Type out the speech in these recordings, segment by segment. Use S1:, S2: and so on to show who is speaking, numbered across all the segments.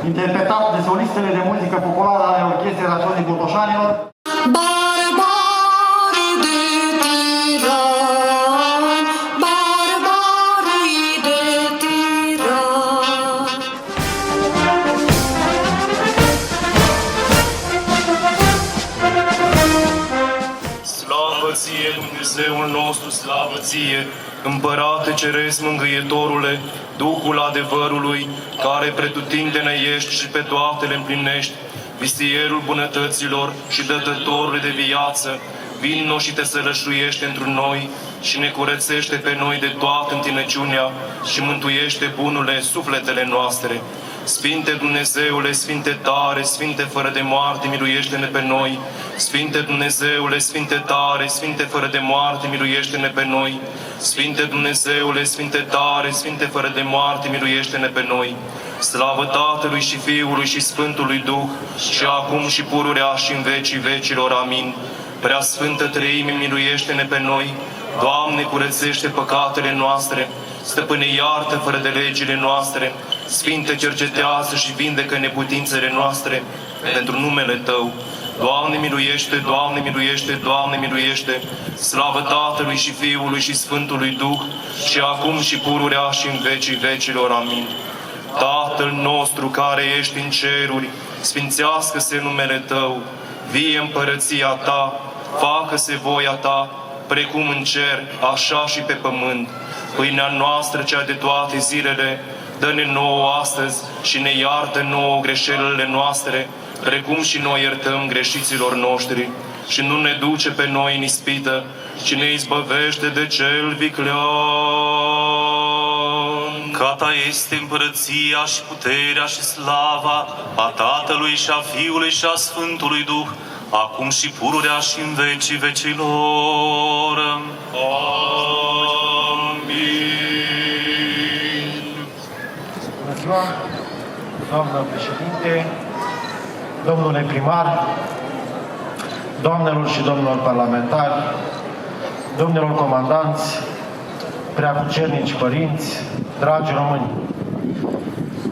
S1: interpretat de solistele de muzică populară ale Orchestrei Raționii Botoșanilor.
S2: Slavă ție, Dumnezeul nostru, slavă ție, Împărate Ceresc, Mângâietorule, Duhul adevărului, care pretutindene ești și pe toate le împlinești, vistierul bunătăților și dătătorul de viață, vino și te sălășluiește întru noi și ne curățește pe noi de toată întinăciunea și mântuiește, bunule, sufletele noastre. Sfinte Dumnezeule, Sfinte tare, Sfinte fără de moarte, miluiește-ne pe noi. Sfinte Dumnezeule, Sfinte tare, Sfinte fără de moarte, miluiește-ne pe noi. Sfinte Dumnezeule, Sfinte tare, Sfinte fără de moarte, miluiește-ne pe noi. Slavă Tatălui și Fiului și Sfântului Duh, și acum și pururea și în vecii vecilor. Amin. Prea Sfântă Treime, miluiește-ne pe noi. Doamne, curățește păcatele noastre. Stăpâne, iartă fără de legile noastre. Sfinte, cercetează și vindecă neputințele noastre pentru numele Tău. Doamne, miluiește, Doamne, miluiește, Doamne, miluiește. Slavă Tatălui și Fiului și Sfântului Duh, și acum și pururea și în vecii vecilor. Amin. Tatăl nostru care ești în ceruri, sfințească-se numele Tău, vie împărăția Ta, facă-se voia Ta, precum în cer, așa și pe pământ. Pâinea noastră, cea de toate zilele, dă-ne nouă astăzi și ne iartă nouă greșelile noastre, precum și noi iertăm greșiților noștri. Și nu ne duce pe noi în ispită, ci ne izbăvește de cel viclean.
S3: Ca Ta este împărăția și puterea și slava a Tatălui și a Fiului și a Sfântului Duh, acum și pururea și în vecii vecilor. Amin.
S1: Bună ziua, doamnă președinte, domnule primar, doamnelor și domnilor parlamentari, domnilor comandanți, preacucernici părinți, dragi români.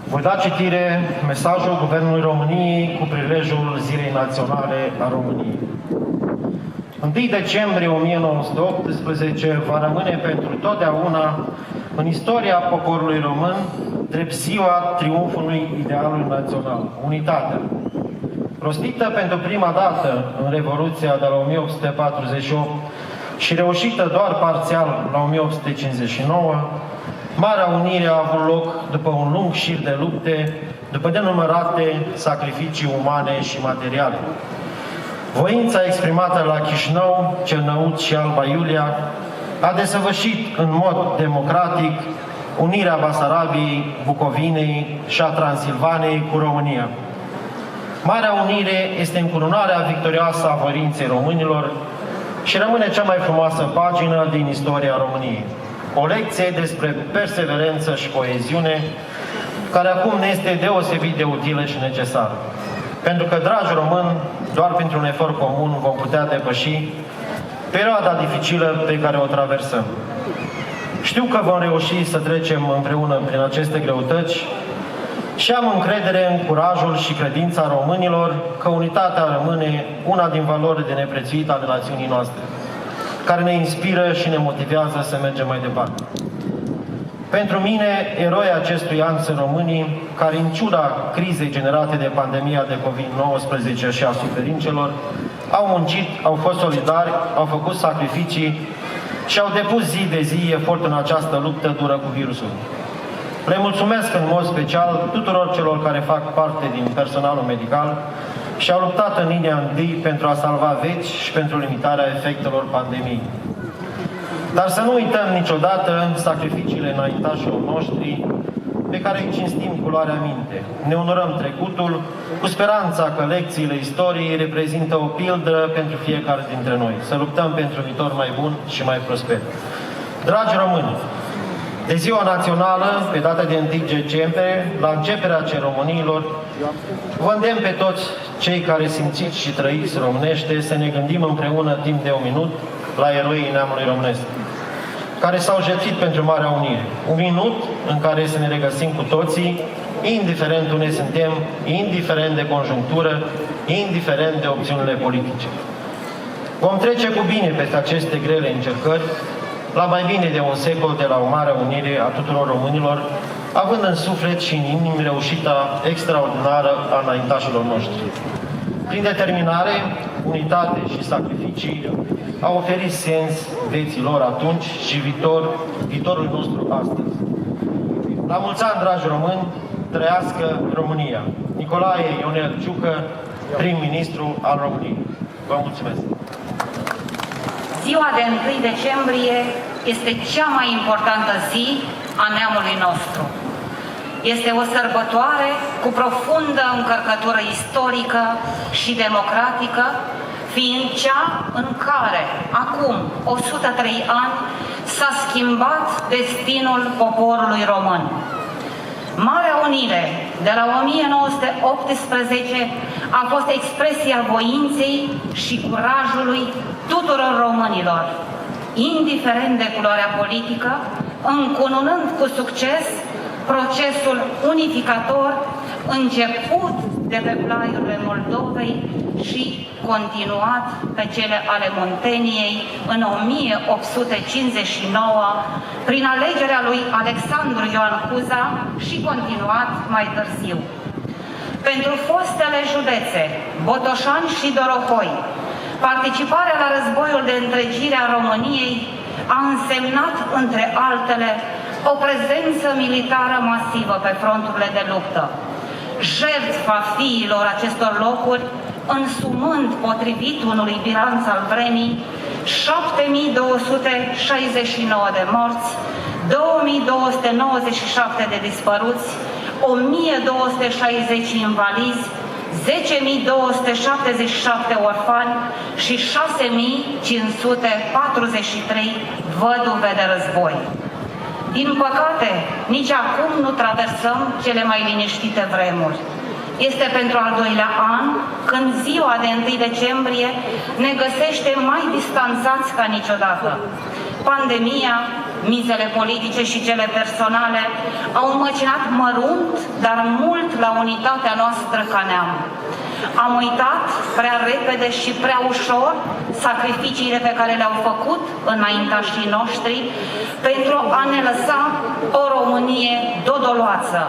S1: Voi da citire mesajul Guvernului României cu prilejul Zilei Naționale a României. 1 decembrie 1918 va rămâne pentru totdeauna în istoria poporului român drept ziua triumfului idealului național, unitatea. Rostită pentru prima dată în Revoluția de la 1848 și reușită doar parțial la 1859, Marea Unire a avut loc după un lung șir de lupte, după nenumărate sacrificii umane și materiale. Voința exprimată la Chișinău, Cernăuți și Alba Iulia a desăvârșit în mod democratic unirea Basarabiei, Bucovinei și a Transilvanei cu România. Marea Unire este încununarea victorioasă a voinței românilor și rămâne cea mai frumoasă pagină din istoria României. O lecție despre perseverență și coeziune, care acum ne este deosebit de utilă și necesară. Pentru că, dragi români, doar printr-un efort comun vom putea depăși perioada dificilă pe care o traversăm. Știu că vom reuși să trecem împreună prin aceste greutăți și am încredere în curajul și credința românilor că unitatea rămâne una din valorile de neprețuit ale națiunii noastre, care ne inspiră și ne motivează să mergem mai departe. Pentru mine, eroii acestui an sunt românii care, în ciuda crizei generate de pandemia de COVID-19 și a suferințelor, au muncit, au fost solidari, au făcut sacrificii și au depus zi de zi efort în această luptă dură cu virusul. Le mulțumesc în mod special tuturor celor care fac parte din personalul medical și au luptat în linia întâi pentru a salva vieți și pentru limitarea efectelor pandemiei. Dar să nu uităm niciodată sacrificiile înaintașilor noștri pe care îi cinstim cu luarea minte. Ne onorăm trecutul cu speranța că lecțiile istoriei reprezintă o pildă pentru fiecare dintre noi. Să luptăm pentru un viitor mai bun și mai prosper. Dragi români, de Ziua Națională, pe data de 1 decembrie, la începerea ceremoniilor, vă îndemn pe toți cei care simțiți și trăiți românește să ne gândim împreună timp de un minut la eroii neamului românesc. care s-au jertfit pentru Marea Unire. Un minut în care să ne regăsim cu toții, indiferent unde suntem, indiferent de conjunctură, indiferent de opțiunile politice. Vom trece cu bine peste aceste grele încercări, la mai bine de un secol de la o Mare Unire a tuturor românilor, având în suflet și în inimi reușita extraordinară a înaintașilor noștri. Prin determinare, unitate și sacrificii, au oferit sens vieții lor atunci și viitorul nostru astăzi. La mulți ani, dragi români, trăiască România! Nicolae Ionel Ciucă, prim-ministru al României. Vă mulțumesc!
S4: Ziua de 1 decembrie este cea mai importantă zi a neamului nostru. Este o sărbătoare cu profundă încărcătură istorică și democratică, fiind cea în care, acum 103 ani, s-a schimbat destinul poporului român. Marea Unire, de la 1918, a fost expresia voinței și curajului tuturor românilor, indiferent de culoarea politică, încununând cu succes procesul unificator început de pe plaiurile Moldovei și continuat pe cele ale Munteniei în 1859 prin alegerea lui Alexandru Ioan Cuza și continuat mai târziu. Pentru fostele județe, Botoșani și Dorohoi, participarea la războiul de întregire a României a însemnat, între altele, o prezență militară masivă pe fronturile de luptă. Jertfa fiilor acestor locuri, însumând, potrivit unui bilanț al vremii, 7269 de morți, 2297 de dispăruți, 1260 invalizi, 10.277 orfani și 6.543 văduve de război. Din păcate, nici acum nu traversăm cele mai liniștite vremuri. Este pentru al doilea an când ziua de 1 decembrie ne găsește mai distanțați ca niciodată. Pandemia, mizele politice și cele personale au măcinat mărunt, dar mult la unitatea noastră ca neam. Am uitat prea repede și prea ușor sacrificiile pe care le-au făcut înaintașii noștri pentru a ne lăsa o Românie dodoloață.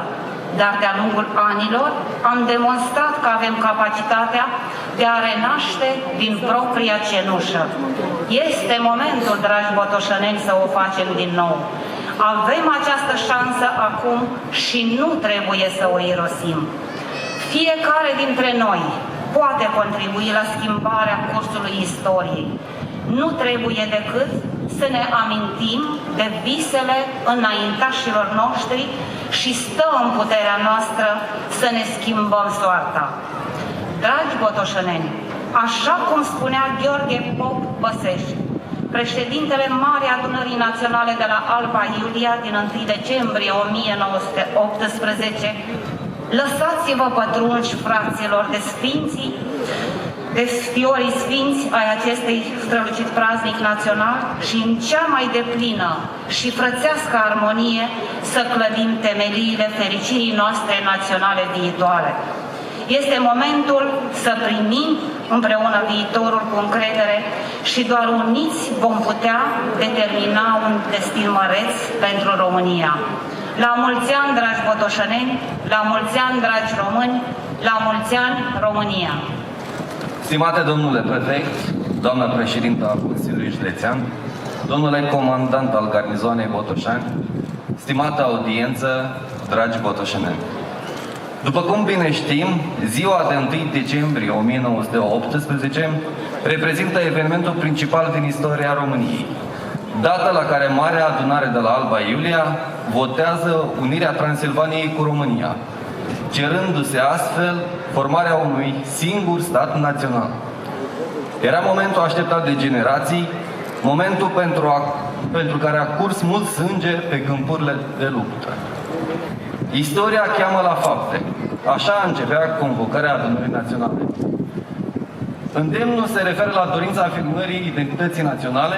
S4: Dar de-a lungul anilor am demonstrat că avem capacitatea de a renaște din propria cenușă. Este momentul, dragi botoșăneni, să o facem din nou. Avem această șansă acum și nu trebuie să o irosim. Fiecare dintre noi poate contribui la schimbarea cursului istoriei. Nu trebuie decât să ne amintim de visele înaintașilor noștri și stă în puterea noastră să ne schimbăm soarta. Dragi botoșăneni, așa cum spunea Gheorghe Pop Băsești, președintele Marei Adunării Naționale de la Alba Iulia din 1 decembrie 1918, lăsați-vă pătrunși, fraților, de sfinții, de fiorii sfinți ai acestui strălucit praznic național și în cea mai deplină și frățească armonie să clădim temeliile fericirii noastre naționale viitoare. Este momentul să primim împreună viitorul cu încredere și doar uniți vom putea determina un destin măreț pentru România. La mulți ani, dragi botoșăneni, la mulți ani, dragi români, la mulți ani, România!
S5: Stimate domnule prefect, doamna președintă a Consiliului Județean, domnule comandant al garnizoanei Botoșani, stimată audiență, dragi botoșeneni. După cum bine știm, ziua de 1 decembrie 1918 reprezintă evenimentul principal din istoria României, data la care Marea Adunare de la Alba Iulia votează unirea Transilvaniei cu România, cerându-se astfel formarea unui singur stat național. Era momentul așteptat de generații, momentul pentru care a curs mult sânge pe câmpurile de luptă. Istoria cheamă la fapte. Așa începea convocarea Adunării Naționale. Îndemnul se referă la dorința afirmării identității naționale.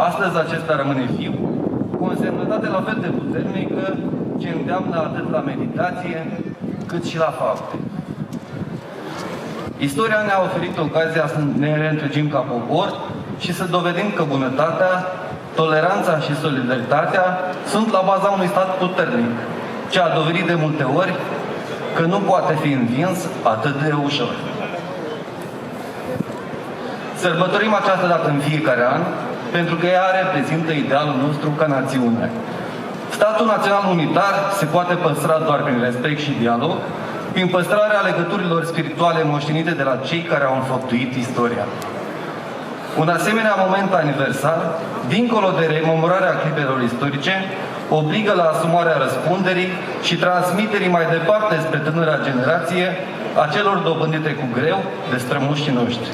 S5: Astăzi acesta rămâne viu. cu o însemnătate la fel de puternică ce îndeamnă atât la meditație cât și la fapte. Istoria ne-a oferit ocazia să ne reîntregim ca popor și să dovedim că bunătatea, toleranța și solidaritatea sunt la baza unui stat puternic, ce a dovedit de multe ori că nu poate fi învins atât de ușor. Sărbătorim această dată în fiecare an, pentru că ea reprezintă idealul nostru ca națiune. Statul național unitar se poate păstra doar prin respect și dialog, prin păstrarea legăturilor spirituale moștenite de la cei care au înfăptuit istoria. Un asemenea moment aniversar, dincolo de rememorarea clipelor istorice, obligă la asumarea răspunderii și transmiterii mai departe spre tânăra generație a celor dobândite cu greu de strămoșii noștri.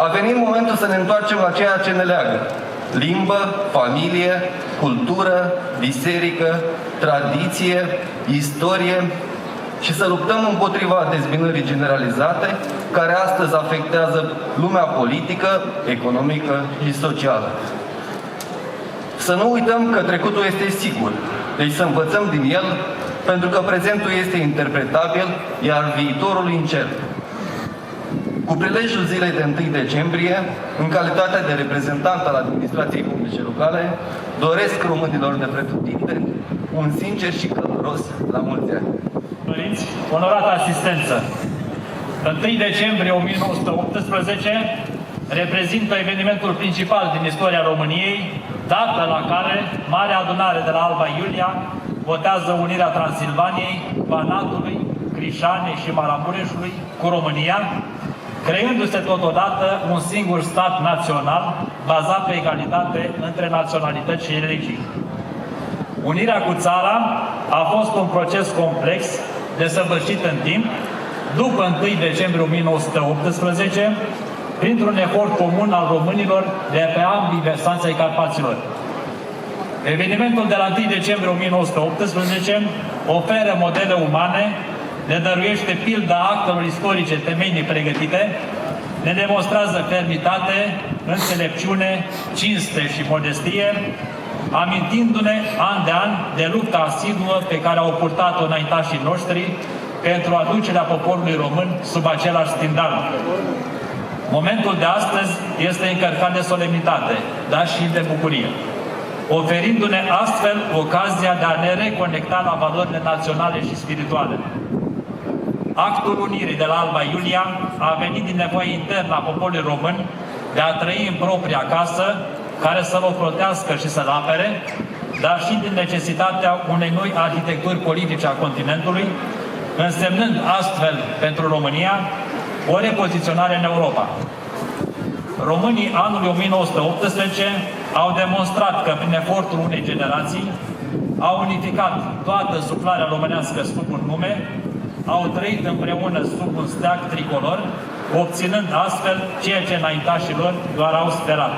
S5: A venit momentul să ne întoarcem la ceea ce ne leagă: limbă, familie, cultură, biserică, tradiție, istorie și să luptăm împotriva dezbinării generalizate care astăzi afectează lumea politică, economică și socială. Să nu uităm că trecutul este sigur, deci să învățăm din el, pentru că prezentul este interpretabil, iar viitorul incert. Cu prilejul zilei de 1 decembrie, în calitate de reprezentant al administrației publice locale, doresc românilor de pretutindeni un sincer și călduros la mulți ani.
S6: Părinți, onorată asistență, 1 decembrie 1918 reprezintă evenimentul principal din istoria României, data la care Marea Adunare de la Alba Iulia votează unirea Transilvaniei, Banatului, Crișanei și Maramureșului cu România, creându-se totodată un singur stat național bazat pe egalitate între naționalități și religii. Unirea cu țara a fost un proces complex, desăvârșit în timp, după 1 decembrie 1918, printr-un efort comun al românilor de pe ambii versanți ai Carpaților. Evenimentul de la 1 decembrie 1918 oferă modele umane, ne dăruiește pilda actelor istorice temeinic pregătite, ne demonstrează fermitate, înțelepciune, cinste și modestie, amintindu-ne an de an de lupta asiduă pe care au purtat-o înaintașii noștri pentru aducerea poporului român sub același standard. Momentul de astăzi este încărcat de solemnitate, dar și de bucurie, oferindu-ne astfel ocazia de a ne reconecta la valorile naționale și spirituale. Actul unirii de la Alba Iulia a venit din nevoie internă a poporului român de a trăi în propria casă, care să-l ocrotească și să-l apere, dar și din necesitatea unei noi arhitecturi politice a continentului, însemnând astfel pentru România o repoziționare în Europa. Românii anului 1918 au demonstrat că prin efortul unei generații au unificat toată suflarea românească sub un nume, au trăit împreună sub un steag tricolor, obținând astfel ceea ce înaintașilor doar au sperat.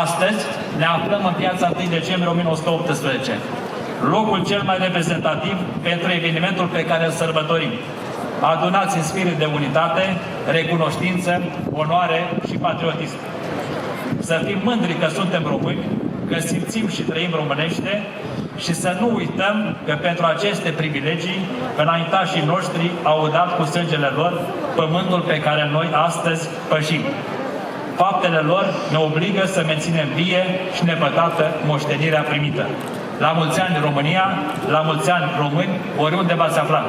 S6: Astăzi ne aflăm în piața 1 decembrie 1918, locul cel mai reprezentativ pentru evenimentul pe care îl sărbătorim, adunați în spirit de unitate, recunoștință, onoare și patriotism. Să fim mândri că suntem români, că simțim și trăim românește și să nu uităm că pentru aceste privilegii înaintașii noștri au dat cu sângele lor pământul pe care noi astăzi pășim. Faptele lor ne obligă să menținem vie și nepătată moștenirea primită. La mulți ani România, la mulți ani români, oriunde v-ați afla!